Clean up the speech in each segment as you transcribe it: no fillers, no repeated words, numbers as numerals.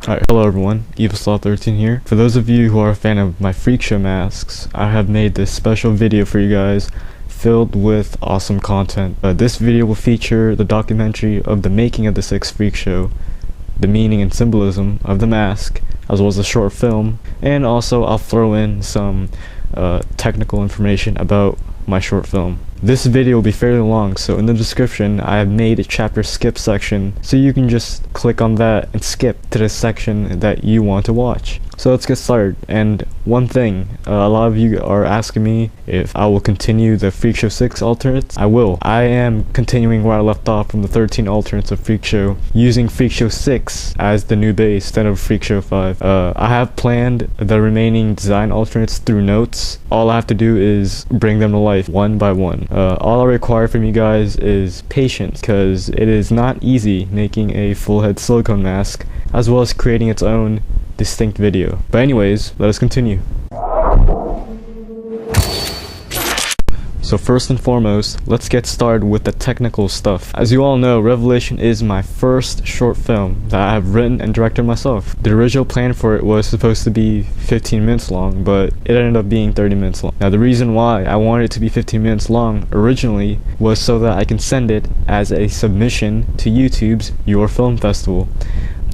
Alright, hello everyone, EvilSlaw13 here. For those of you who are a fan of my Freakshow masks, I have made this special video for you guys filled with awesome content. This video will feature the documentary of the making of the 6th Freakshow, the meaning and symbolism of the mask, as well as a short film, and also I'll throw in some technical information about my short film. This video will be fairly long, so in the description I have made a chapter skip section so you can just click on that and skip to the section that you want to watch. So let's get started. And one thing, a lot of you are asking me if I will continue the Freakshow VI alternates. I will. I am continuing where I left off from the 13 alternates of Freakshow, using Freakshow VI as the new base instead of Freakshow V. I have planned the remaining design alternates through notes. All I have to do is bring them to life one by one. All I require from you guys is patience, because it is not easy making a full head silicone mask, as well as creating its own distinct video. But anyways, let us continue. So first and foremost, let's get started with the technical stuff. As you all know, Revelation is my first short film that I have written and directed myself. The original plan for it was supposed to be 15 minutes long, but it ended up being 30 minutes long. Now the reason why I wanted it to be 15 minutes long originally was so that I can send it as a submission to YouTube's Your Film Festival.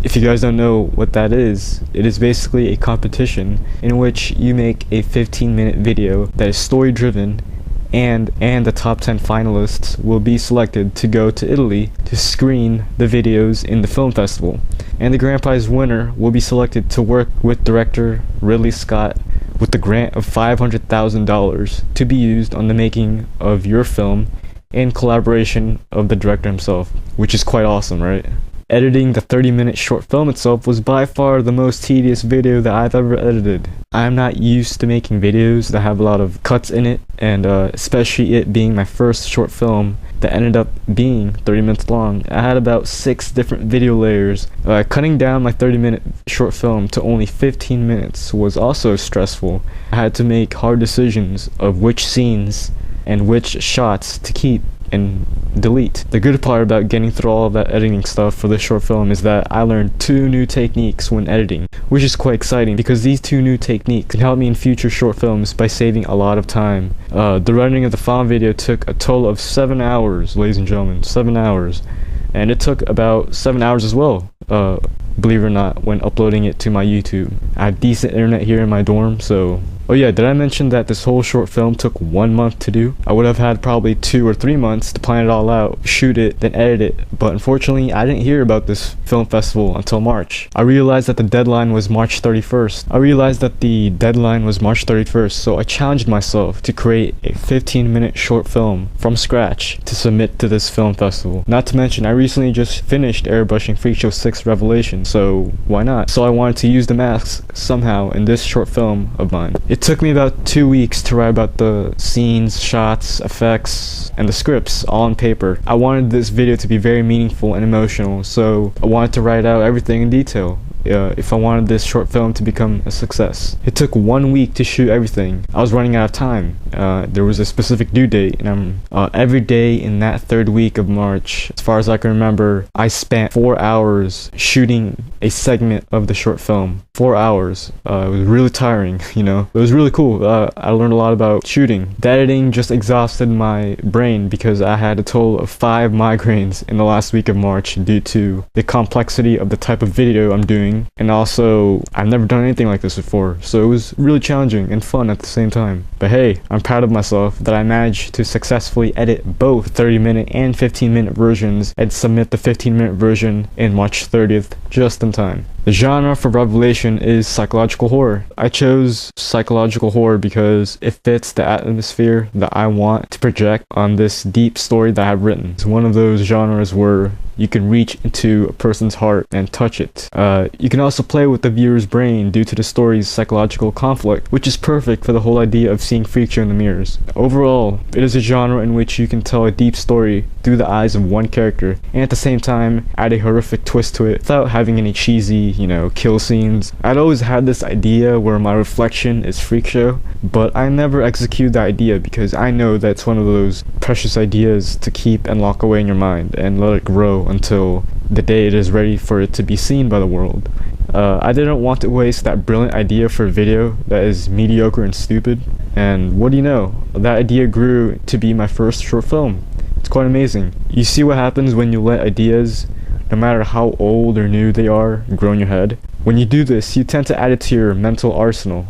If you guys don't know what that is, it is basically a competition in which you make a 15-minute video that is story driven, and the top 10 finalists will be selected to go to Italy to screen the videos in the film festival. And the grand prize winner will be selected to work with director Ridley Scott with the grant of $500,000 to be used on the making of your film in collaboration of the director himself, which is quite awesome, right? Editing the 30-minute short film itself was by far the most tedious video that I've ever edited. I'm not used to making videos that have a lot of cuts in it, and especially it being my first short film that ended up being 30 minutes long. I had about 6 different video layers. Cutting down my 30-minute short film to only 15 minutes was also stressful. I had to make hard decisions of which scenes and which shots to keep and delete. The good part about getting through all of that editing stuff for this short film is that I learned 2 new techniques when editing, which is quite exciting because these 2 new techniques can help me in future short films by saving a lot of time. The running of the final video took a total of 7 hours, ladies and gentlemen, 7 hours. And it took about 7 hours as well, believe it or not, when uploading it to my YouTube. I have decent internet here in my dorm, so... Oh yeah, did I mention that this whole short film took 1 month to do? I would have had probably 2 or 3 months to plan it all out, shoot it, then edit it, but unfortunately I didn't hear about this film festival until March. I realized that the deadline was March 31st. So I challenged myself to create a 15-minute short film from scratch to submit to this film festival. Not to mention, I recently just finished airbrushing Freakshow VI Revelation, so why not? So I wanted to use the masks somehow in this short film of mine. It took me about 2 weeks to write about the scenes, shots, effects, and the scripts all on paper. I wanted this video to be very meaningful and emotional, so I wanted to write out everything in detail. If I wanted this short film to become a success. It took 1 week to shoot everything. I was running out of time. There was a specific due date, and every day in that 3rd week of March, as far as I can remember, I spent 4 hours shooting a segment of the short film. 4 hours. It was really tiring, you know. It was really cool. I learned a lot about shooting. The editing just exhausted my brain because I had a total of 5 migraines in the last week of March due to the complexity of the type of video I'm doing. And also, I've never done anything like this before, so it was really challenging and fun at the same time. But hey, I'm proud of myself that I managed to successfully edit both 30-minute and 15-minute versions and submit the 15-minute version in March 30th, just in time. The genre for Revelation is psychological horror. I chose psychological horror because it fits the atmosphere that I want to project on this deep story that I've written. It's one of those genres where you can reach into a person's heart and touch it. You can also play with the viewer's brain due to the story's psychological conflict, which is perfect for the whole idea of seeing Freakshow in the mirrors. Overall, it is a genre in which you can tell a deep story through the eyes of one character, and at the same time add a horrific twist to it without having any cheesy, kill scenes. I'd always had this idea where my reflection is Freakshow, but I never execute the idea because I know that's one of those precious ideas to keep and lock away in your mind and let it grow until the day it is ready for it to be seen by the world. I didn't want to waste that brilliant idea for a video that is mediocre and stupid, and what do you know, that idea grew to be my first short film. It's quite amazing. You see what happens when you let ideas, no matter how old or new they are, grow in your head? When you do this, you tend to add it to your mental arsenal.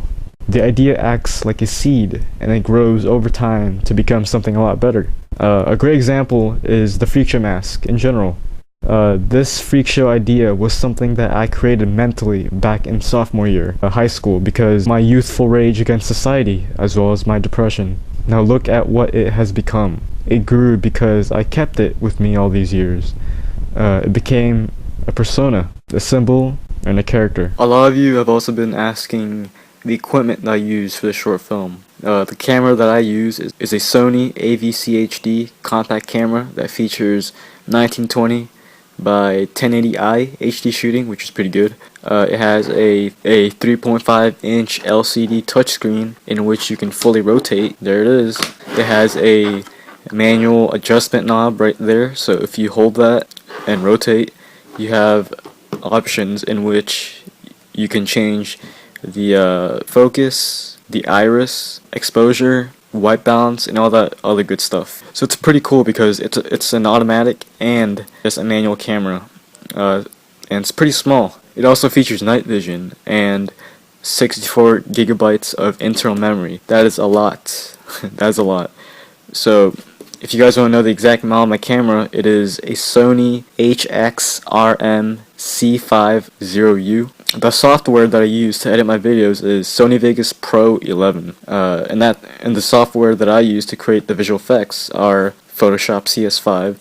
The idea acts like a seed, and it grows over time to become something a lot better. A great example is the Freakshow mask in general. This Freakshow idea was something that I created mentally back in sophomore year of high school because my youthful rage against society, as well as my depression. Now look at what it has become. It grew because I kept it with me all these years. It became a persona, a symbol, and a character. A lot of you have also been asking the equipment that I use for the short film. The camera that I use is a Sony AV-CHD compact camera that features 1920 by 1080i HD shooting, which is pretty good. It has a 3.5-inch LCD touchscreen in which you can fully rotate. There it is. It has a manual adjustment knob right there, so if you hold that and rotate, you have options in which you can change the focus, the iris, exposure, white balance, and all that other good stuff. So it's pretty cool because it's an automatic and just a manual camera, and it's pretty small. It also features night vision and 64 gigabytes of internal memory. That is a lot. That is a lot. So if you guys want to know the exact model of my camera, it is a Sony HXRM C50U. The software that I use to edit my videos is Sony Vegas Pro 11, and the software that I use to create the visual effects are Photoshop CS5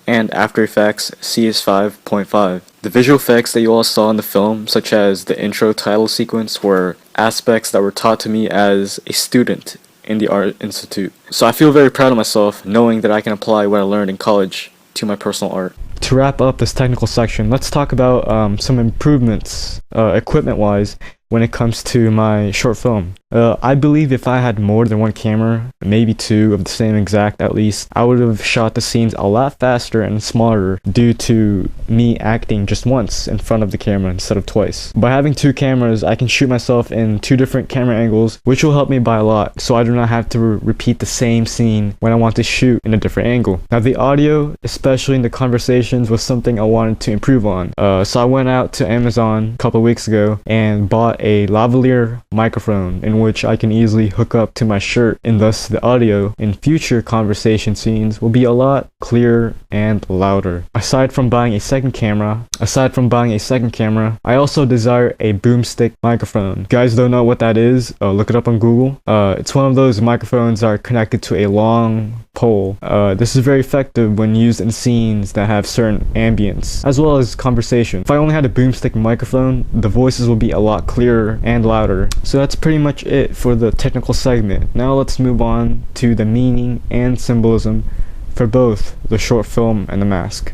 and After Effects CS5.5. The visual effects that you all saw in the film, such as the intro title sequence, were aspects that were taught to me as a student in the Art Institute. So I feel very proud of myself knowing that I can apply what I learned in college to my personal art. To wrap up this technical section, let's talk about some improvements equipment-wise when it comes to my short film. I believe if I had more than one camera, maybe two of the same exact at least, I would have shot the scenes a lot faster and smarter due to me acting just once in front of the camera instead of twice. By having two cameras, I can shoot myself in two different camera angles, which will help me by a lot, so I do not have to repeat the same scene when I want to shoot in a different angle. Now the audio, especially in the conversations, was something I wanted to improve on. So I went out to Amazon a couple of weeks ago and bought a lavalier microphone in which I can easily hook up to my shirt, and thus the audio in future conversation scenes will be a lot clearer and louder. Aside from buying a second camera, I also desire a boomstick microphone. If you guys don't know what that is, look it up on Google. It's one of those microphones that are connected to a long pole. This is very effective when used in scenes that have certain ambience, as well as conversation. If I only had a boomstick microphone, the voices would be a lot clearer and louder. So that's pretty much it for the technical segment. Now let's move on to the meaning and symbolism for both the short film and the mask.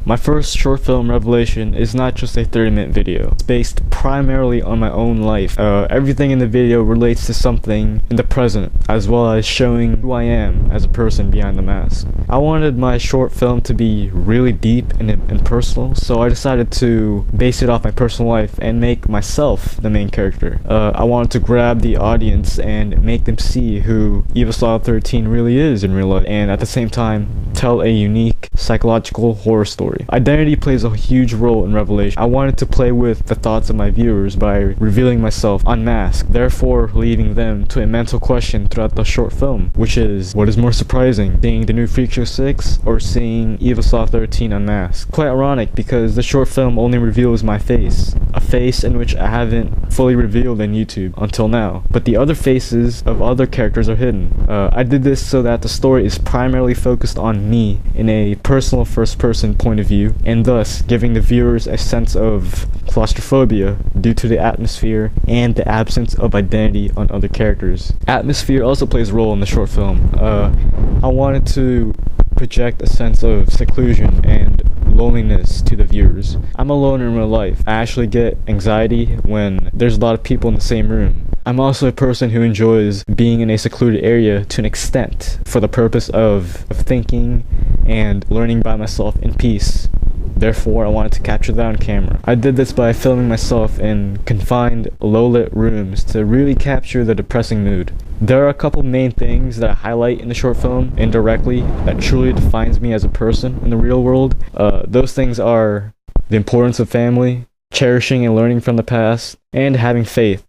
My first short film, Revelation, is not just a 30-minute video. It's based primarily on my own life. Everything in the video relates to something in the present, as well as showing who I am as a person behind the mask. I wanted my short film to be really deep and personal, so I decided to base it off my personal life and make myself the main character. I wanted to grab the audience and make them see who Evil 13 really is in real life, and at the same time, tell a unique psychological horror story. Identity plays a huge role in Revelation. I wanted to play with the thoughts of my viewers by revealing myself unmasked, therefore leading them to a mental question throughout the short film, which is, what is more surprising, seeing the new Freakshow VI or seeing Evil 13 unmasked? Quite ironic because the short film only reveals my face, a face in which I haven't fully revealed in YouTube until now, but the other faces of other characters are hidden. I did this so that the story is primarily focused on me in a personal first-person point of view, and thus giving the viewers a sense of claustrophobia due to the atmosphere and the absence of identity on other characters. Atmosphere also plays a role in the short film. I wanted to project a sense of seclusion and loneliness to the viewers. I'm alone in real life. I actually get anxiety when there's a lot of people in the same room. I'm also a person who enjoys being in a secluded area to an extent for the purpose of thinking and learning by myself in peace. Therefore, I wanted to capture that on camera. I did this by filming myself in confined, low-lit rooms to really capture the depressing mood. There are a couple main things that I highlight in the short film indirectly that truly defines me as a person in the real world. Those things are the importance of family, cherishing and learning from the past, and having faith.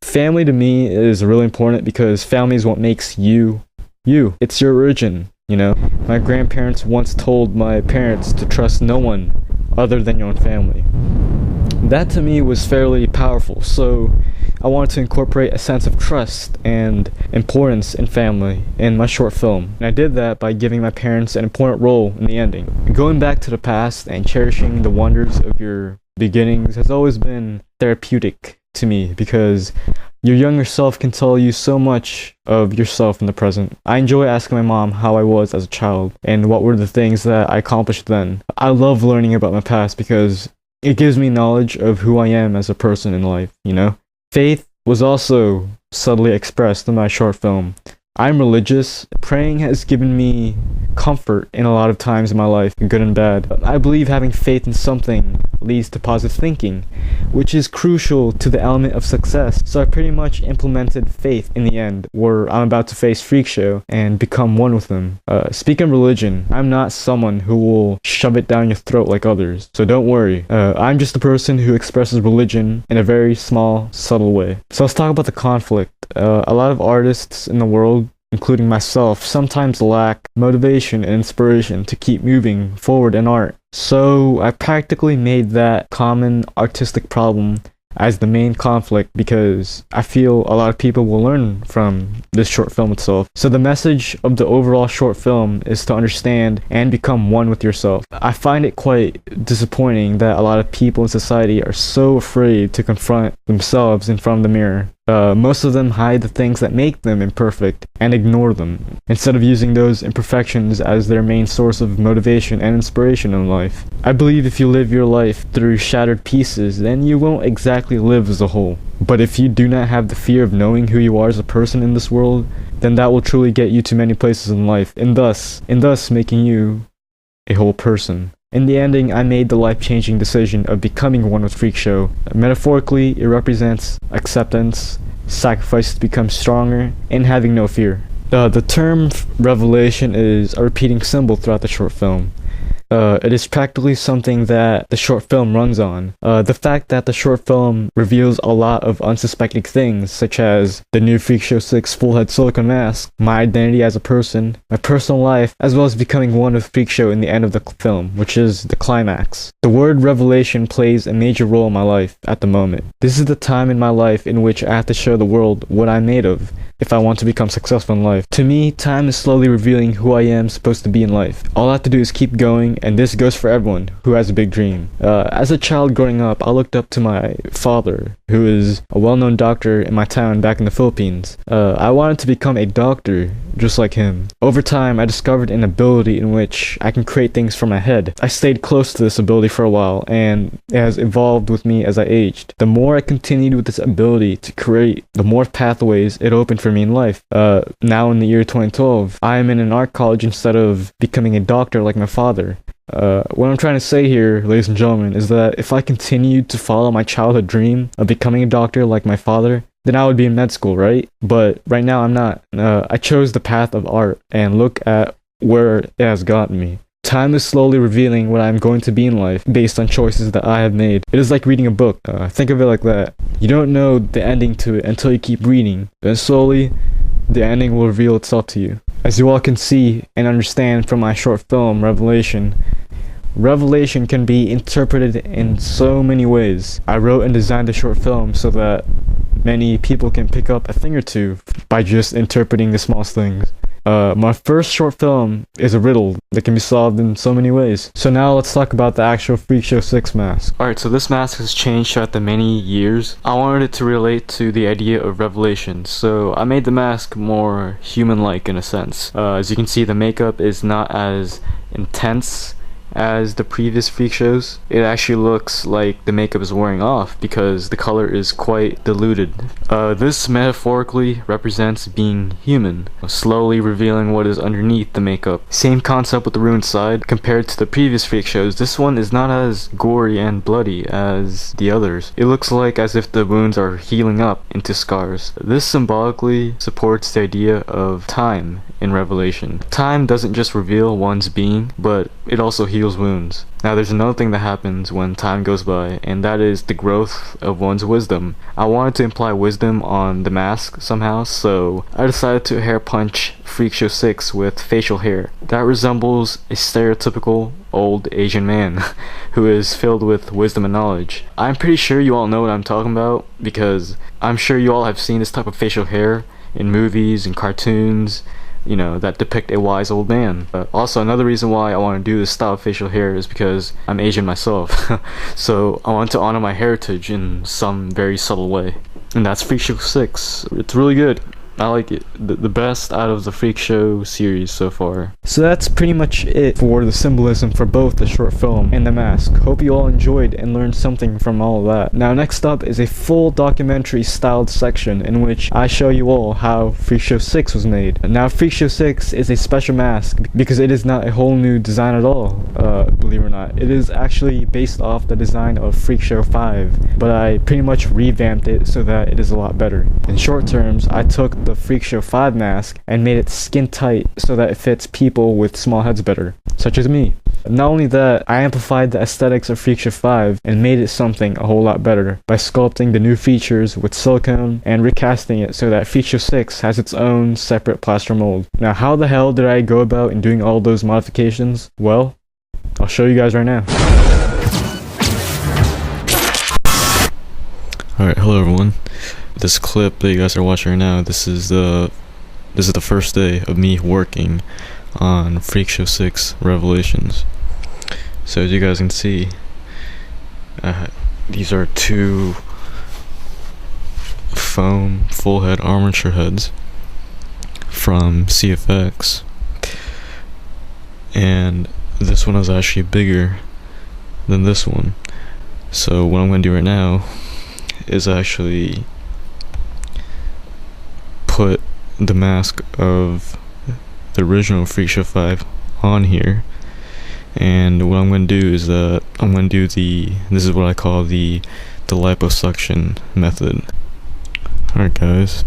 Family to me is really important because family is what makes you, you. It's your origin, you know? My grandparents once told my parents to trust no one other than your own family. That to me was fairly powerful, so I wanted to incorporate a sense of trust and importance in family in my short film. And I did that by giving my parents an important role in the ending. Going back to the past and cherishing the wonders of your beginnings has always been therapeutic to me because your younger self can tell you so much of yourself in the present. I enjoy asking my mom how I was as a child and what were the things that I accomplished then. I love learning about my past because it gives me knowledge of who I am as a person in life, you know? Faith was also subtly expressed in my short film. I'm religious. Praying has given me comfort in a lot of times in my life, good and bad. I believe having faith in something leads to positive thinking, which is crucial to the element of success. So I pretty much implemented faith in the end, where I'm about to face Freakshow and become one with them. Speaking of religion, I'm not someone who will shove it down your throat like others, so don't worry. I'm just a person who expresses religion in a very small, subtle way. So let's talk about the conflict. A lot of artists in the world, including myself, sometimes lack motivation and inspiration to keep moving forward in art. So I practically made that common artistic problem as the main conflict because I feel a lot of people will learn from this short film itself. So the message of the overall short film is to understand and become one with yourself. I find it quite disappointing that a lot of people in society are so afraid to confront themselves in front of the mirror. Most of them hide the things that make them imperfect and ignore them, instead of using those imperfections as their main source of motivation and inspiration in life. I believe if you live your life through shattered pieces, then you won't exactly live as a whole. But if you do not have the fear of knowing who you are as a person in this world, then that will truly get you to many places in life, and thus making you a whole person. In the ending, I made the life-changing decision of becoming one with Freakshow. Metaphorically, it represents acceptance, sacrifice to become stronger, and having no fear. The term revelation is a repeating symbol throughout the short film. It is practically something that the short film runs on. The fact that the short film reveals a lot of unsuspecting things, such as the new Freakshow VI full-head silicone mask, my identity as a person, my personal life, as well as becoming one with Freakshow in the end of the film, which is the climax. The word revelation plays a major role in my life at the moment. This is the time in my life in which I have to show the world what I'm made of if I want to become successful in life. To me, time is slowly revealing who I am supposed to be in life. All I have to do is keep going, and this goes for everyone who has a big dream. As a child growing up, I looked up to my father, who is a well-known doctor in my town back in the Philippines. I wanted to become a doctor just like him. Over time, I discovered an ability in which I can create things from my head. I stayed close to this ability for a while, and it has evolved with me as I aged. The more I continued with this ability to create, the more pathways it opened for me in life. Now in the year 2012, I am in an art college instead of becoming a doctor like my father. What I'm trying to say here, ladies and gentlemen, is that if I continued to follow my childhood dream of becoming a doctor like my father, then I would be in med school, right? But right now I'm not. I chose the path of art, and look at where it has gotten me. Time is slowly revealing what I'm going to be in life based on choices that I have made. It is like reading a book. Think of it like that. You don't know the ending to it until you keep reading. Then slowly, the ending will reveal itself to you. As you all can see and understand from my short film, Revelation can be interpreted in so many ways. I wrote and designed the short film so that many people can pick up a thing or two by just interpreting the smallest things. My first short film is a riddle that can be solved in so many ways. So now let's talk about the actual Freakshow VI mask. Alright, so this mask has changed throughout the many years. I wanted it to relate to the idea of revelation, so I made the mask more human-like in a sense. As you can see, the makeup is not as intense as the previous freak shows. It actually looks like the makeup is wearing off because the color is quite diluted. This metaphorically represents being human, slowly revealing what is underneath the makeup. Same concept with the ruined side. Compared to the previous freak shows, this one is not as gory and bloody as the others. It looks like as if the wounds are healing up into scars. This symbolically supports the idea of time in Revelation. Time doesn't just reveal one's being, but it also heals wounds. Now there's another thing that happens when time goes by, and that is the growth of one's wisdom. I wanted to imply wisdom on the mask somehow, so I decided to hair punch Freakshow VI with facial hair. That resembles a stereotypical old Asian man who is filled with wisdom and knowledge. I'm pretty sure you all know what I'm talking about, because I'm sure you all have seen this type of facial hair in movies and cartoons, you know, that depict a wise old man. Also, another reason why I want to do this style of facial hair is because I'm Asian myself. So I want to honor my heritage in some very subtle way. And that's Freakshow VI. It's really good. I like it. The best out of the Freak Show series so far. So that's pretty much it for the symbolism for both the short film and the mask. Hope you all enjoyed and learned something from all of that. Now next up is a full documentary styled section in which I show you all how Freak Show VI was made. Now Freak Show VI is a special mask because it is not a whole new design at all, believe it or not. It is actually based off the design of Freak Show V, but I pretty much revamped it so that it is a lot better. In short terms, I took the Freakshow V mask and made it skin tight so that it fits people with small heads better, such as me. Not only that, I amplified the aesthetics of Freakshow V and made it something a whole lot better by sculpting the new features with silicone and recasting it so that Freakshow VI has its own separate plaster mold. Now how the hell did I go about in doing all those modifications? Well, I'll show you guys right now. Alright, hello everyone. This clip that you guys are watching right now, this is the first day of me working on Freakshow VI Revelations. So as you guys can see, these are two foam full head armature heads from CFX, and this one is actually bigger than this one. So what I'm going to do right now is actually put the mask of the original Freakshow V on here, and what I'm going to do is that I'm going to do this is what I call the liposuction method. Alright guys,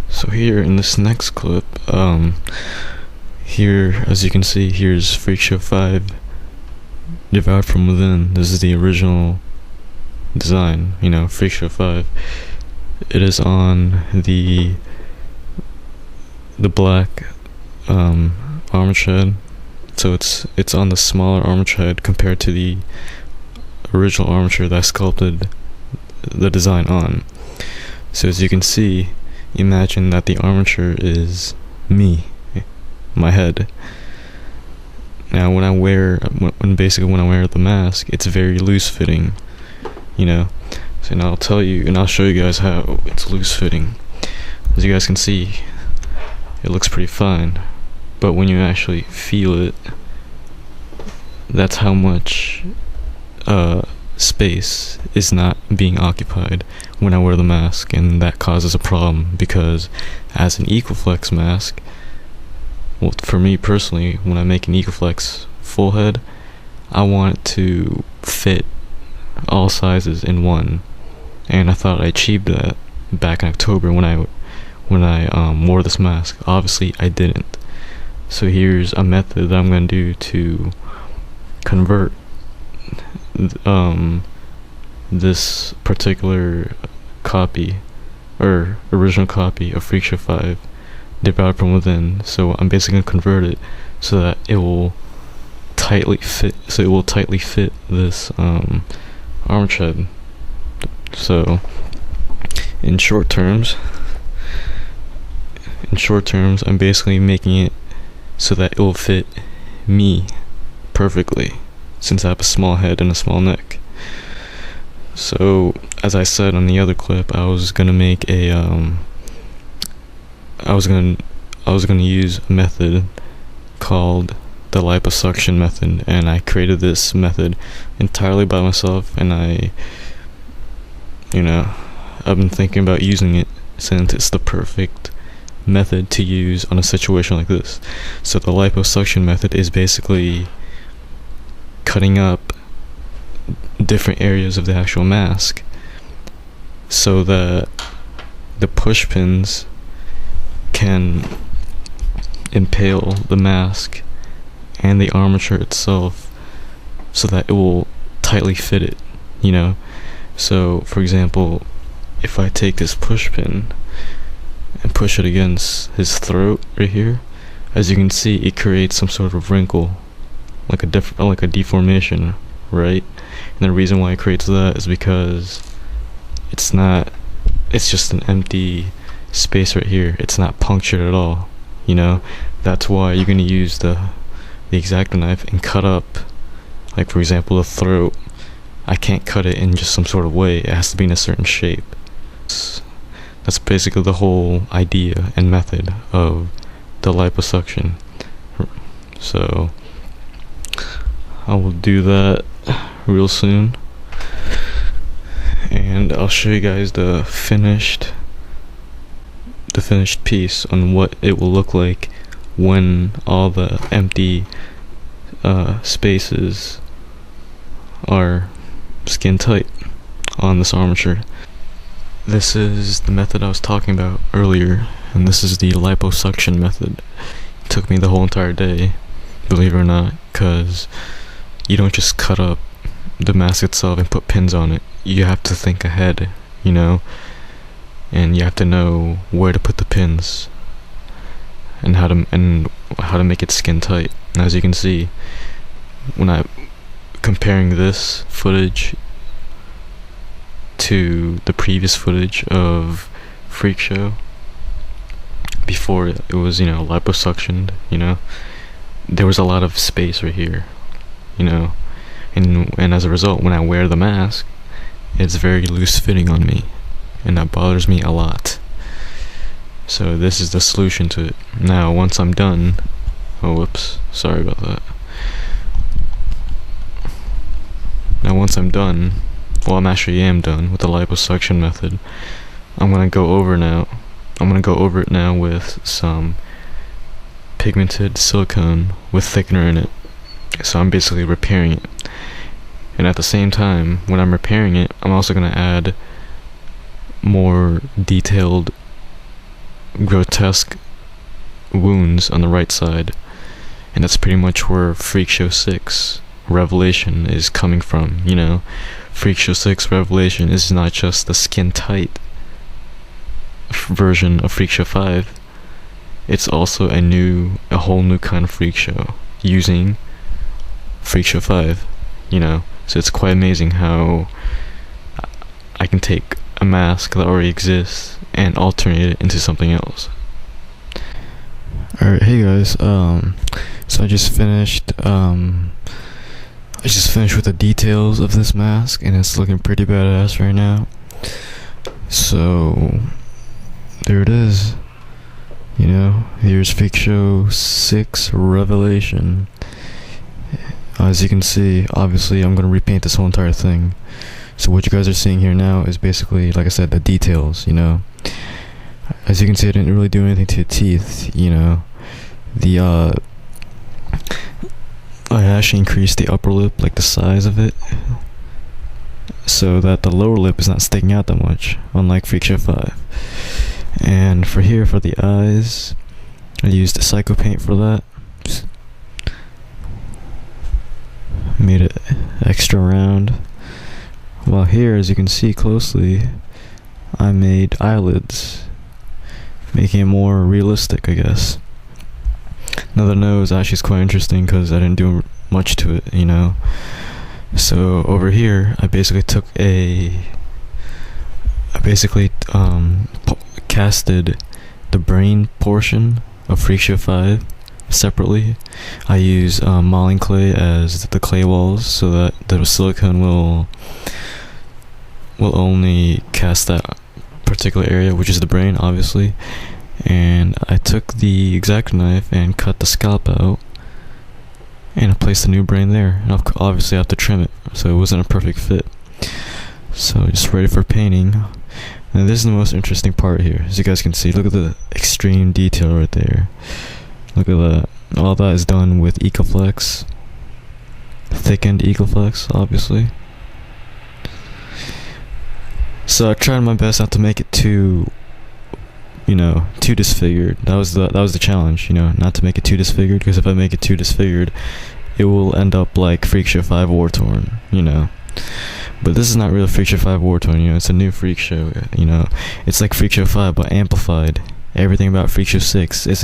so here in this next clip, here as you can see, here's Freakshow V devoured from within. This is the original design, you know, Freakshow V. It is on the black armature head, so it's on the smaller armature head compared to the original armature that I sculpted the design on. So as you can see, imagine that the armature is me, my head. Now when I wear the mask, it's very loose fitting, you know. So now I'll tell you and I'll show you guys how it's loose fitting. As you guys can see, it looks pretty fine, but when you actually feel it, that's how much space is not being occupied when I wear the mask, and that causes a problem because as an Ecoflex mask, well, for me personally, when I make an Ecoflex full head, I want it to fit all sizes in one, and I thought I achieved that back in October when I wore this mask. Obviously I didn't. So here's a method that I'm going to do to convert this particular copy or original copy of Freakshow V devoured from within. So I'm basically going to convert it so that it will tightly fit this armature head. So in short terms, I'm basically making it so that it will fit me perfectly, since I have a small head and a small neck. So as I said on the other clip, I was gonna make a I was gonna use a method called the liposuction method, and I created this method entirely by myself, and I've been thinking about using it since it's the perfect method to use on a situation like this. So the liposuction method is basically cutting up different areas of the actual mask so that the push pins can impale the mask and the armature itself so that it will tightly fit it, So for example, if I take this push pin and push it against his throat right here, as you can see, it creates some sort of wrinkle, like a deformation, right? And the reason why it creates that is because it's just an empty space right here. It's not punctured at all, That's why you're going to use the X-Acto knife and cut up, like for example, the throat. I can't cut it in just some sort of way. It has to be in a certain shape. That's basically the whole idea and method of the liposuction. So I will do that real soon, and I'll show you guys the finished piece on what it will look like when all the empty spaces are skin tight on this armature. This is the method I was talking about earlier, and this is the liposuction method. It took me the whole entire day, believe it or not, because you don't just cut up the mask itself and put pins on it. You have to think ahead, and you have to know where to put the pins and how to make it skin tight. And as you can see, when I'm comparing this footage to the previous footage of Freakshow before it was liposuctioned, there was a lot of space right here, and as a result, when I wear the mask, it's very loose fitting on me, and that bothers me a lot. So this is the solution to it. Now once I'm done, sorry about that. Now once I'm done, I'm done with the liposuction method, I'm gonna go over it now with some pigmented silicone with thickener in it. So I'm basically repairing it, and at the same time, when I'm repairing it, I'm also gonna add more detailed, grotesque wounds on the right side, and that's pretty much where Freakshow VI Revelation is coming from. Freakshow VI Revelation is not just the skin tight version of Freakshow V. It's also a whole new kind of freak show using Freakshow V. So it's quite amazing how I can take a mask that already exists and alternate it into something else. Alright, hey guys, so I just finished with the details of this mask, and it's looking pretty badass right now. So there it is. Here's Freakshow VI Revelation. As you can see, obviously I'm going to repaint this whole entire thing. So what you guys are seeing here now is basically, like I said, the details, As you can see, I didn't really do anything to the teeth, I actually increased the upper lip, like the size of it, so that the lower lip is not sticking out that much, unlike Freakshow V. And for the eyes, I used Psycho Paint for that. Made it extra round. While here, as you can see closely, I made eyelids, making it more realistic, I guess. Now the nose actually is quite interesting because I didn't do much to it, So over here, I basically casted the brain portion of Freakshow V separately. I use modeling clay as the clay walls, so that the silicone will only cast that particular area, which is the brain, obviously. And I took the X-Acto knife and cut the scalp out and I placed the new brain there, and obviously I have to trim it, so it wasn't a perfect fit. So just ready for painting. And this is the most interesting part here. As you guys can see, look at the extreme detail right there. Look at that. All that is done with Ecoflex. Thickened Ecoflex, obviously. So I tried my best not to make it too, too disfigured. That was the challenge, not to make it too disfigured, because if I make it too disfigured, it will end up like Freakshow V War Torn, But this is not really Freakshow V War Torn, it's a new Freakshow, It's like Freakshow V, but amplified. Everything about Freakshow VI is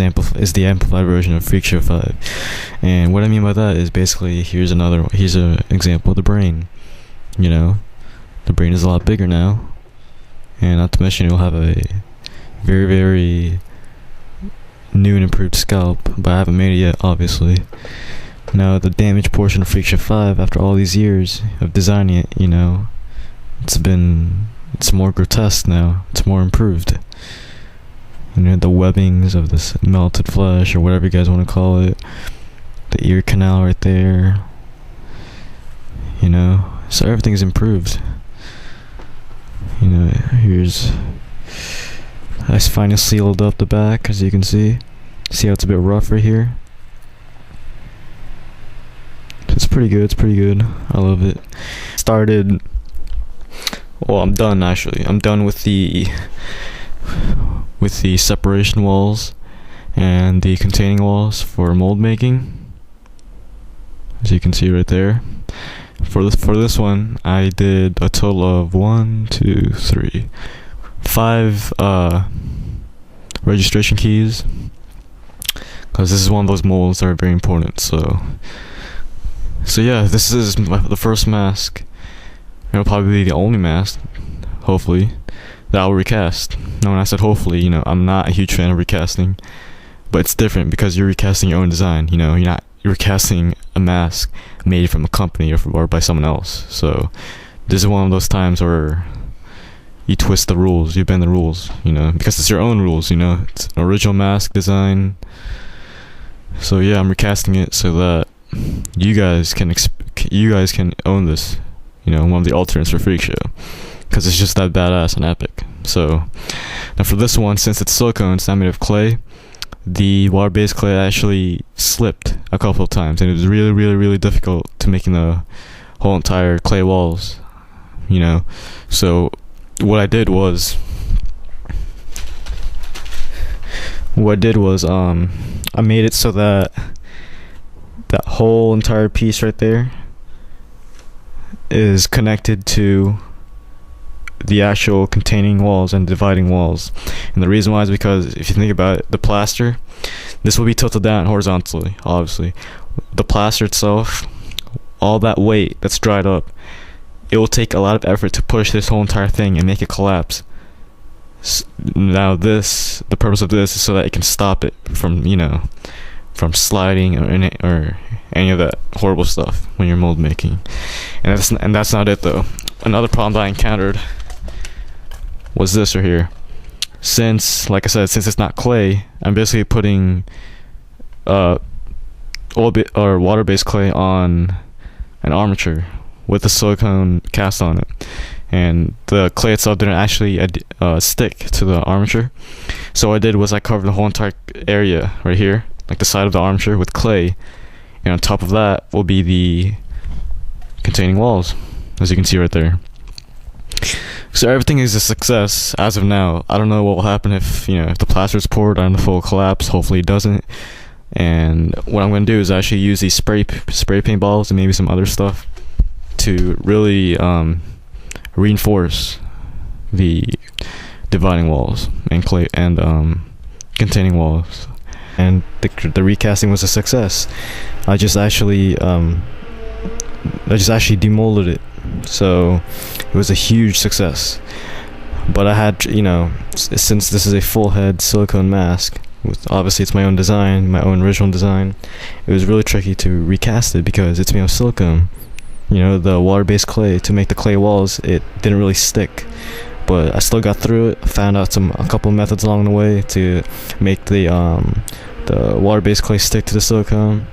the amplified version of Freakshow V. And what I mean by that is basically, here's an example of the brain. The brain is a lot bigger now. And not to mention, you'll have a very, very new and improved scalp, but I haven't made it yet, obviously. Now, the damaged portion of Freakshow V, after all these years of designing it, it's more grotesque now. It's more improved. The webbings of this melted flesh, or whatever you guys want to call it. The ear canal right there. So everything's improved. I finally sealed up the back, as you can see. See how it's a bit rough right here? It's pretty good, I love it. I'm done actually. I'm done with the separation walls and the containing walls for mold making. As you can see right there. For this one, I did a total of 5 registration keys, because this is one of those molds that are very important. So yeah, this is the first mask. It'll probably be the only mask, hopefully, that I'll recast. Now, when I said hopefully, I'm not a huge fan of recasting, but it's different because you're recasting your own design. You're recasting a mask made from a company or by someone else. So this is one of those times where you twist the rules, you bend the rules, because it's your own rules. It's an original mask design. So yeah, I'm recasting it so that you guys can own this. One of the alternates for Freakshow, because it's just that badass and epic. So now for this one, since it's silicone, it's not made of clay. The water-based clay actually slipped a couple of times, and it was really, really, really difficult to making the whole entire clay walls. So what I did was I made it so that that whole entire piece right there is connected to the actual containing walls and dividing walls. And the reason why is because if you think about it, the plaster, this will be tilted down horizontally, obviously. The plaster itself, all that weight that's dried up, it will take a lot of effort to push this whole entire thing and make it collapse. Now the purpose of this is so that it can stop it from, from sliding or any of that horrible stuff when you're mold making. And that's not it though. Another problem that I encountered was this right here. Since it's not clay, I'm basically putting water-based clay on an armature with a silicone cast on it, and the clay itself didn't actually stick to the armature. So what I did was I covered the whole entire area right here, like the side of the armature, with clay, and on top of that will be the containing walls, as you can see right there. So everything is a success as of now. I don't know what will happen if the plaster is poured on the full collapse. Hopefully it doesn't. And what I'm going to do is actually use these spray paint balls and maybe some other stuff to really reinforce the dividing walls and clay and containing walls. And the recasting was a success. I just actually demolded it, so it was a huge success. But I had, since this is a full head silicone mask, obviously it's my own design, my own original design, it was really tricky to recast it because it's made of silicone. The water-based clay, to make the clay walls, it didn't really stick. But I still got through it. I found out a couple methods along the way to make the water-based clay stick to the silicone.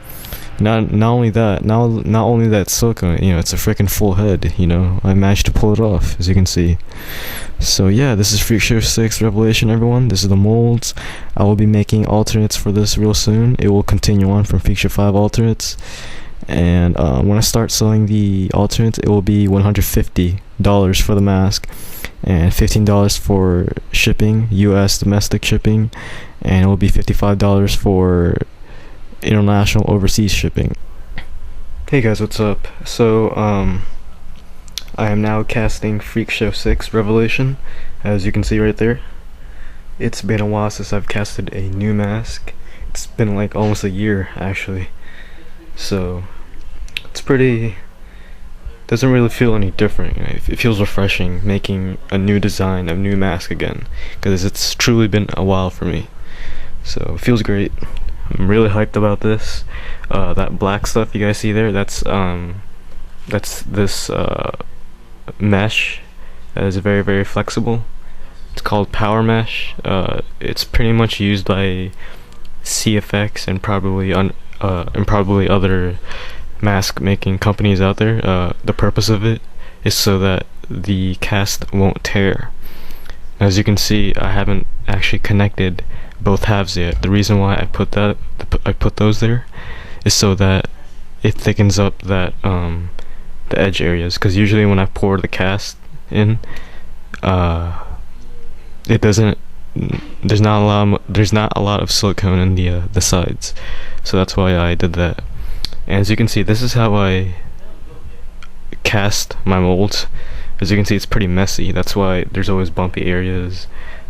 Not only that, not only that silicone, you know, it's a freaking full head, you know. I managed to pull it off, as you can see. So yeah, this is Freakshow VI Revelation, everyone. This is the molds. I will be making alternates for this real soon. It will continue on from Freakshow V alternates. And when I start selling the alternates, it will be $150 for the mask and $15 for shipping, US domestic shipping, and it will be $55 for international overseas shipping. Hey guys, what's up? So I am now casting Freakshow VI Revelation, as you can see right there. It's been a while since I've casted a new mask. It's been like almost a year actually, so it's pretty, doesn't really feel any different. It feels refreshing making a new design, a new mask again, because it's truly been a while for me. So it feels great. I'm really hyped about this. That black stuff you guys see there, that's this mesh that is very, very flexible. It's called power mesh. It's pretty much used by CFX and probably other mask making companies out there. The purpose of it is so that the cast won't tear. As you can see, I haven't actually connected both halves yet. The reason why I put those there is so that it thickens up that the edge areas, because usually when I pour the cast in, it doesn't, there's not a lot of silicone in the sides, so that's why I did that. And as you can see, this is how I cast my molds. As you can see, it's pretty messy. That's why there's always bumpy areas.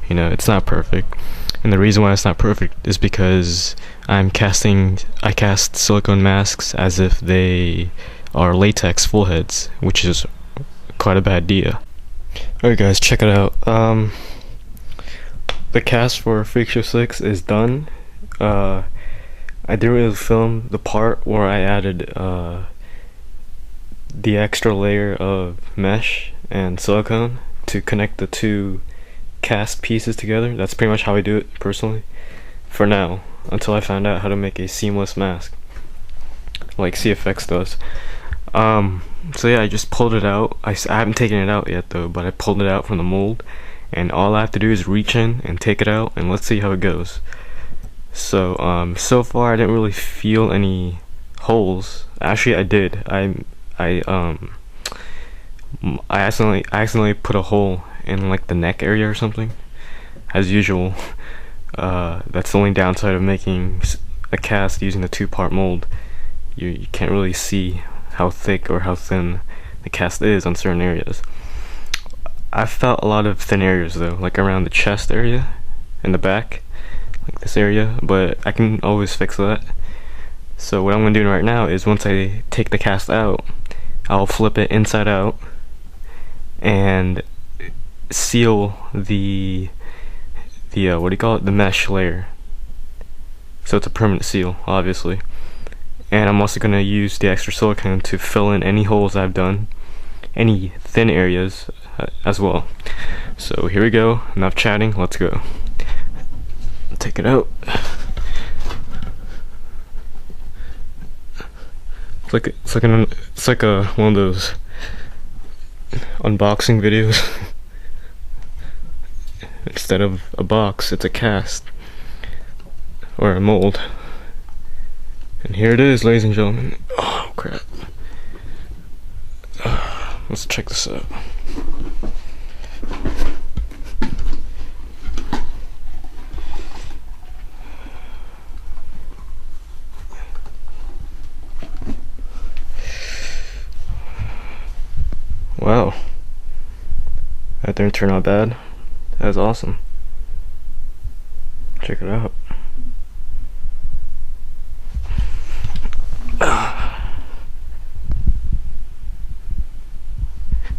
You know, it's not perfect. And the reason why it's not perfect is because I cast silicone masks as if they are latex full heads, which is quite a bad idea. Alright guys, check it out. The cast for Freakshow VI is done. I didn't really film the part where I added the extra layer of mesh and silicone to connect the two cast pieces together. That's pretty much how I do it personally for now, until I find out how to make a seamless mask like CFX does. So yeah, I just pulled it out. I haven't taken it out yet though, but I pulled it out from the mold, and all I have to do is reach in and take it out, and let's see how it goes. So so far I didn't really feel any holes. Actually I did. I accidentally put a hole in like the neck area or something, as usual. That's the only downside of making a cast using the two-part mold. You can't really see how thick or how thin the cast is on certain areas. I felt a lot of thin areas though, like around the chest area and the back, like this area, but I can always fix that. So what I'm going to do right now is, once I take the cast out, I'll flip it inside out and seal the what do you call it, the mesh layer, so it's a permanent seal obviously. And I'm also going to use the extra silicone to fill in any holes I've done, any thin areas as well. So here we go, enough chatting, let's go. Take it out. It's like one of those unboxing videos. Instead of a box, it's a cast or a mold. And here it is, ladies and gentlemen. Oh crap. Let's check this out. Wow, that didn't turn out bad. That's awesome. Check it out.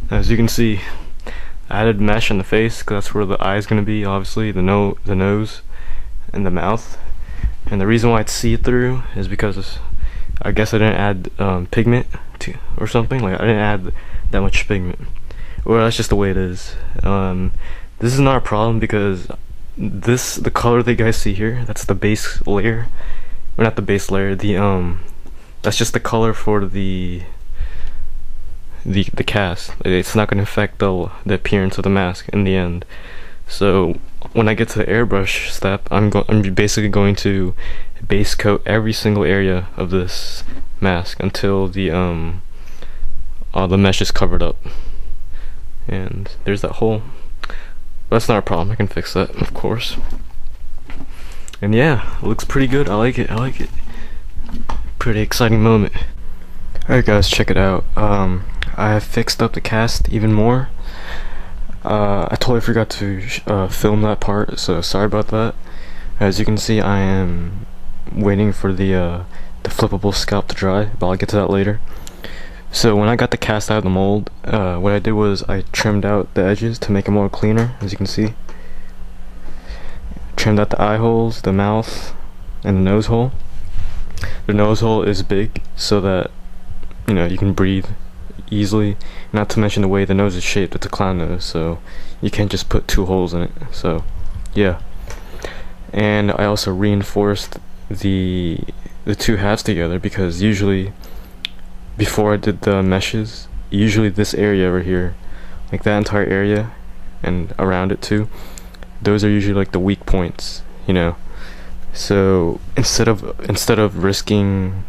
As you can see, I added mesh on the face because that's where the eye is going to be, obviously, the nose and the mouth. And the reason why it's see-through is because I guess I didn't add pigment or something. Like, I didn't add that much pigment, or that's just the way it is. This is not a problem because the color that you guys see here, that's the base layer, or not the base layer, the That's just the color for the cast. It's not going to affect the appearance of the mask in the end. So when I get to the airbrush step, I'm basically going to base coat every single area of this mask until the mesh is covered up. And there's that hole. That's not a problem. I can fix that, of course. And yeah, it looks pretty good. I like it. Pretty exciting moment. Alright guys, check it out. I have fixed up the cast even more. I totally forgot to film that part, so sorry about that. As you can see, I am waiting for the flippable scalp to dry, but I'll get to that later. So when I got the cast out of the mold, what I did was I trimmed out the edges to make it more cleaner, as you can see. Trimmed out the eye holes, the mouth, and the nose hole. The nose hole is big so that you can breathe easily, not to mention the way the nose is shaped. It's a clown nose, so you can't just put 2 holes in it. So yeah, and I also reinforced the 2 halves together, because usually before I did the meshes, usually this area over here, like that entire area and around it too, those are usually like the weak points, so instead of risking,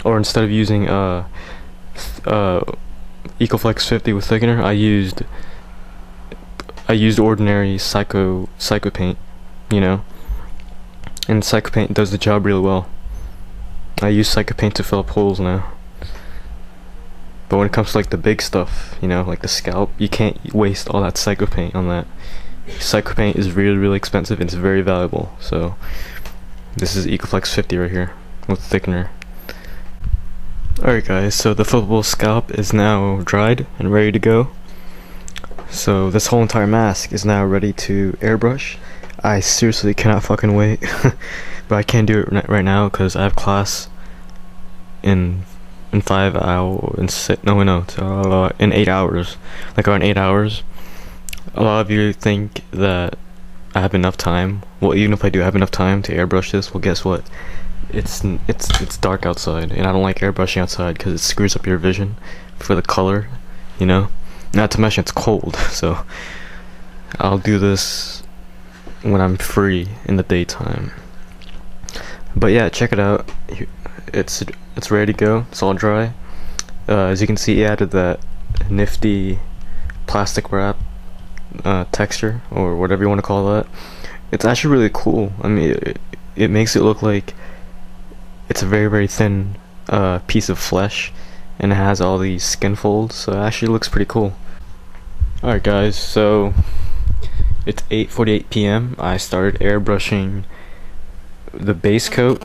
or instead of using Ecoflex 50 with thickener, I used ordinary Psycho paint, and Psycho paint does the job really well. I use Psycho paint to fill up holes now. But when it comes to like the big stuff, like the scalp, you can't waste all that Psycho paint on that. Psycho paint is really expensive and it's very valuable. So this is Ecoflex 50 right here with thickener. Alright guys, so the flippable scalp is now dried and ready to go. So this whole entire mask is now ready to airbrush. I seriously cannot fucking wait. But I can't do it right now because I have class in 5 hours, in 8 hours, like around 8 hours. A lot of you think that I have enough time. Well, even if I do have enough time to airbrush this, well, guess what? It's dark outside, and I don't like airbrushing outside because it screws up your vision for the color, Not to mention it's cold, so I'll do this when I'm free in the daytime. But yeah, check it out. It's ready to go. It's all dry. As you can see, it added that nifty plastic wrap texture, or whatever you want to call that. It's actually really cool. I mean, it makes it look like it's a very thin piece of flesh, and it has all these skin folds, so it actually looks pretty cool. Alright guys, so it's 8:48 p.m. I started airbrushing the base coat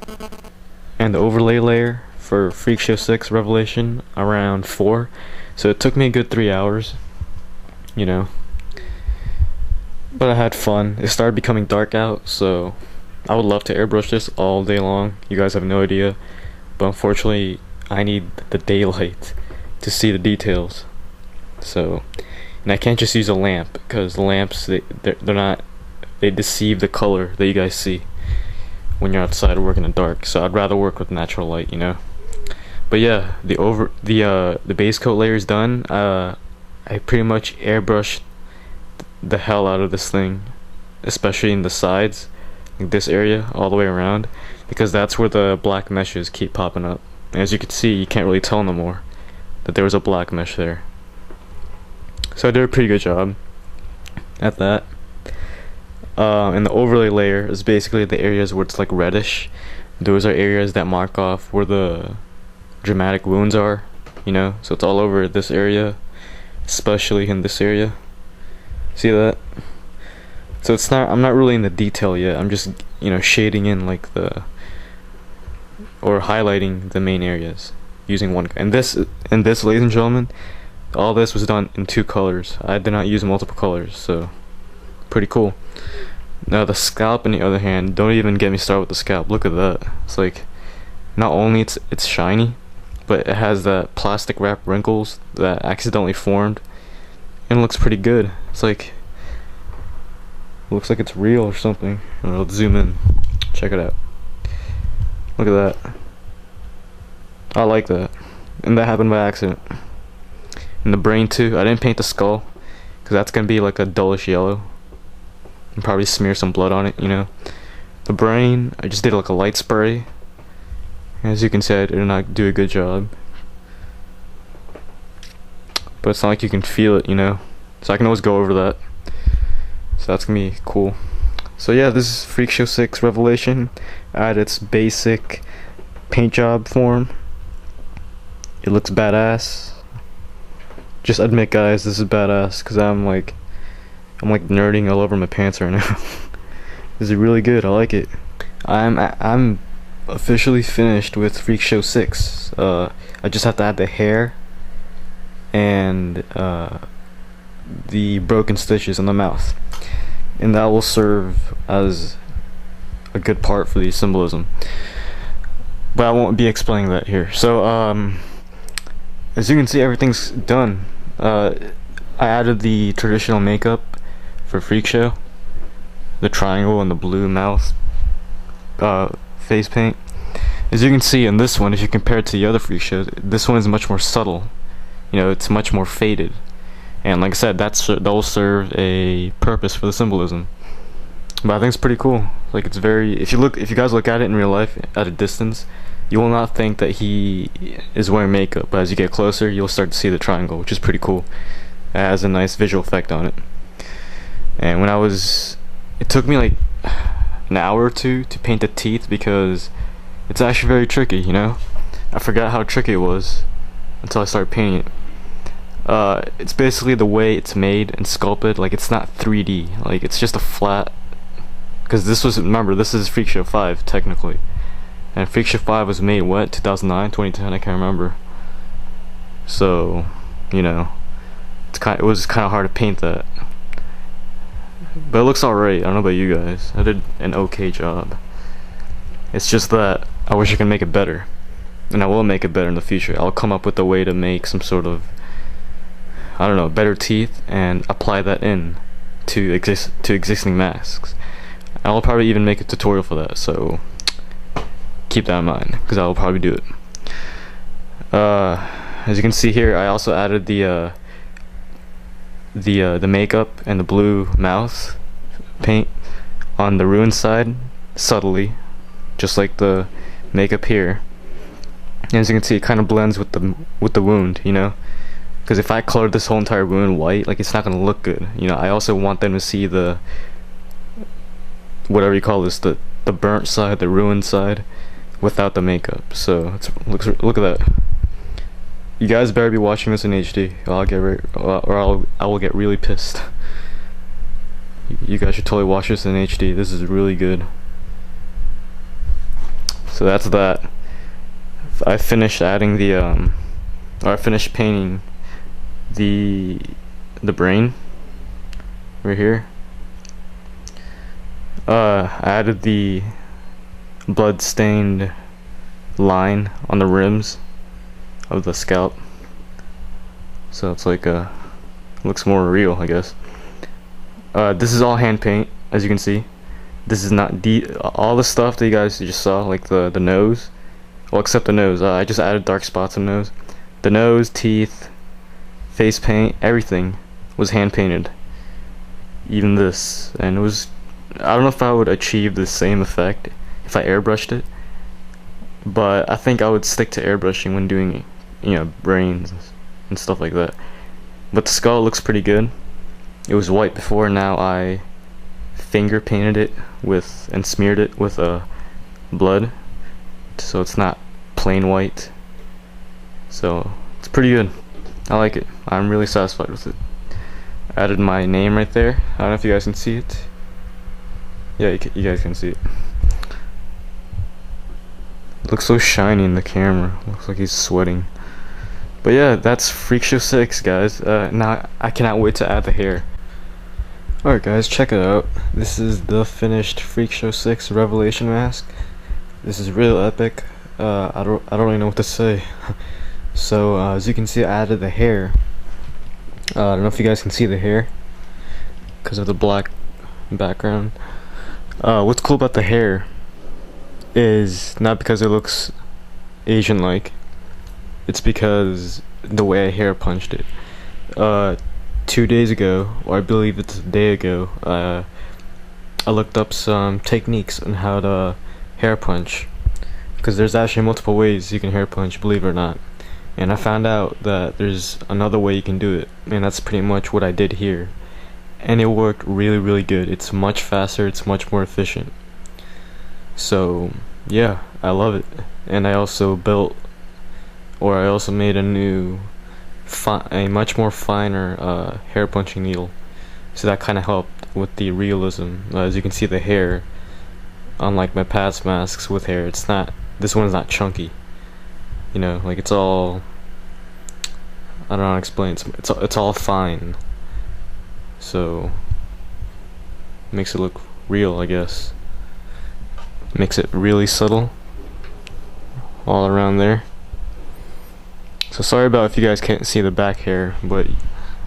and the overlay layer for Freakshow VI Revelation around 4, so it took me a good 3 hours, but I had fun. It started becoming dark out, so I would love to airbrush this all day long. You guys have no idea, but unfortunately I need the daylight to see the details. So, and I can't just use a lamp, because the lamps, they deceive the color that you guys see when you're outside working in the dark. So I'd rather work with natural light, But yeah, the base coat layer is done. I pretty much airbrushed the hell out of this thing, especially in the sides, like this area all the way around, because that's where the black meshes keep popping up. And as you can see, you can't really tell no more that there was a black mesh there. So I did a pretty good job at that. And the overlay layer is basically the areas where it's like reddish. Those are areas that mark off where the dramatic wounds are, so it's all over this area, especially in this area. See that? So I'm not really in the detail yet. I'm just shading in like or highlighting the main areas using one. And this, ladies and gentlemen, all this was done in 2 colors. I did not use multiple colors, so pretty cool. Now the scalp, on the other hand, don't even get me started with the scalp. Look at that. It's like, not only it's shiny, but it has that plastic wrap wrinkles that accidentally formed, and it looks pretty good. It's like, looks like it's real or something. I'll zoom in. Check it out. Look at that. I like that. And that happened by accident. And the brain too. I didn't paint the skull, because that's going to be like a dullish yellow. And probably smear some blood on it, you know. The brain, I just did like a light spray. As you can see, I did not do a good job. But it's not like you can feel it, you know. So I can always go over that. So that's going to be cool. So yeah, this is Freakshow VI Revelation at its basic paint job form. It looks badass. Just admit, guys, this is badass, because I'm like nerding all over my pants right now. This is really good. I like it. I'm officially finished with Freakshow VI. I just have to add the hair and the broken stitches on the mouth, and that will serve as a good part for the symbolism. But I won't be explaining that here. So as you can see, everything's done. I added the traditional makeup for Freakshow, the triangle and the blue mouth face paint. As you can see in this one, if you compare it to the other Freakshows, this one is much more subtle. You know, it's much more faded. And like I said, that will serve a purpose for the symbolism. But I think it's pretty cool. Like, it's very, if you guys look at it in real life at a distance, you will not think that he is wearing makeup, but as you get closer, you'll start to see the triangle, which is pretty cool. It has a nice visual effect on it. And it took me like an hour or two to paint the teeth, because it's actually very tricky, you know? I forgot how tricky it was until I started painting it. It's basically the way it's made and sculpted. Like, it's not 3D, like it's just a flat, because remember, this is Freakshow V technically. And Freakshow V was made, what, 2009, 2010, I can't remember. So, you know, it was kind of hard to paint that. But it looks alright. I don't know about you guys. I did an okay job. It's just that I wish I could make it better. And I will make it better in the future. I'll come up with a way to make some sort of, I don't know, better teeth and apply that in to existing masks. And I'll probably even make a tutorial for that, so keep that in mind, because I will probably do it. As you can see here, I also added the makeup and the blue mouth paint on the ruined side, subtly, just like the makeup here. And as you can see, it kind of blends with the wound, you know. Because if I colored this whole entire wound white, like, it's not gonna look good, you know. I also want them to see the, whatever you call this, the burnt side, the ruined side, without the makeup. So look at that. You guys better be watching this in HD, or I will get really pissed. You guys should totally watch this in HD. This is really good. So that's that. I finished adding I finished painting the brain right here. I added the blood-stained line on the rims of the scalp, so it's like looks more real, I guess. This is all hand paint, as you can see. This is not all the stuff that you guys just saw, like the nose, well, except the nose. I just added dark spots on the nose. The nose, teeth, face paint, everything was hand painted. Even this, and it was, I don't know if I would achieve the same effect if I airbrushed it, but I think I would stick to airbrushing when doing, you know, brains and stuff like that. But the skull looks pretty good. It was white before, now I finger painted it and smeared it with blood, so it's not plain white. So it's pretty good. I like it. I'm really satisfied with it. Added my name right there. I don't know if you guys can see it. Yeah, you guys can see it. It looks so shiny in the camera. Looks like he's sweating. But yeah, that's Freakshow VI, guys. Now I cannot wait to add the hair. Alright guys, check it out. This is the finished Freakshow VI Revelation mask. This is real epic. I don't really know what to say. So as you can see, I added the hair. I don't know if you guys can see the hair because of the black background. What's cool about the hair is not because it looks Asian-like, it's because the way I hair punched it. 2 days ago, or I believe it's a day ago, I looked up some techniques on how to hair punch, because there's actually multiple ways you can hair punch, believe it or not. And I found out that there's another way you can do it, and that's pretty much what I did here. And it worked really good. It's much faster, it's much more efficient. So yeah, I love it. And I also made a new a much more finer hair punching needle, so that kind of helped with the realism. As you can see, the hair, unlike my past masks with hair, this one's not chunky, you know, like it's all, I don't know how to explain, it's all fine, so makes it look real, I guess. Makes it really subtle all around there. So sorry about if you guys can't see the back hair, but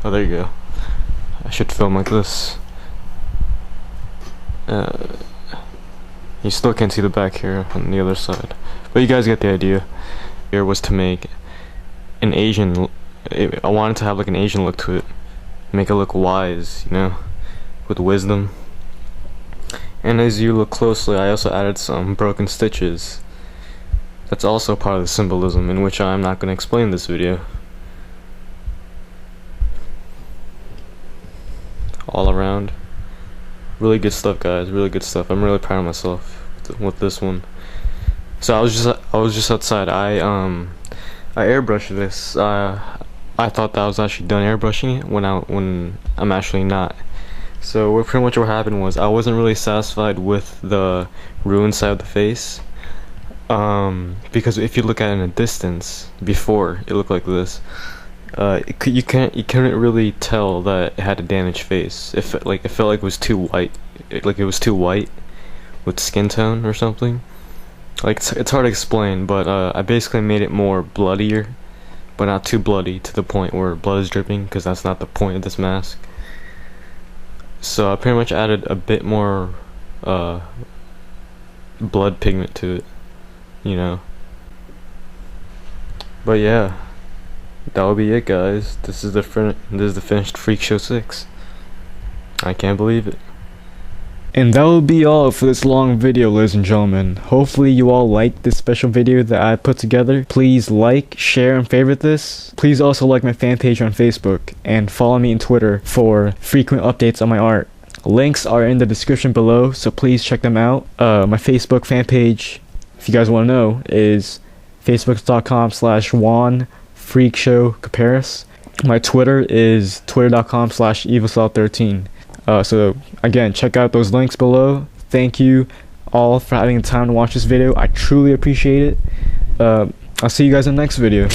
oh, there you go. I should film like this. You still can't see the back hair on the other side, but you guys get the idea. Here was to make an Asian. I wanted to have like an Asian look to it, make it look wise, you know, with wisdom. And as you look closely, I also added some broken stitches. That's also part of the symbolism, in which I'm not going to explain in this video. All around, really good stuff, guys. Really good stuff. I'm really proud of myself with this one. So I was just outside. I airbrushed this. I thought that I was actually done airbrushing it when I'm actually not. So pretty much what happened was I wasn't really satisfied with the ruined side of the face. Because if you look at it in a distance, before it looked like this, you couldn't really tell that it had a damaged face. It felt like it was too white, like it was too white with skin tone or something. Like it's hard to explain, but I basically made it more bloodier, but not too bloody to the point where blood is dripping, because that's not the point of this mask. So I pretty much added a bit more blood pigment to it, you know. But yeah, that will be it, guys. This is the finished Freakshow VI. I can't believe it. And that will be all for this long video, ladies and gentlemen. Hopefully you all liked this special video that I put together. Please like, share, and favorite this. Please also like my fan page on Facebook, and follow me on Twitter for frequent updates on my art. Links are in the description below, so please check them out. My Facebook fan page, if you guys want to know, is facebook.com/Juan Freakshow Caparas. My Twitter is twitter.com/evilsalt13. So again, check out those links below. Thank you all for having the time to watch this video. I truly appreciate it. I'll see you guys in the next video.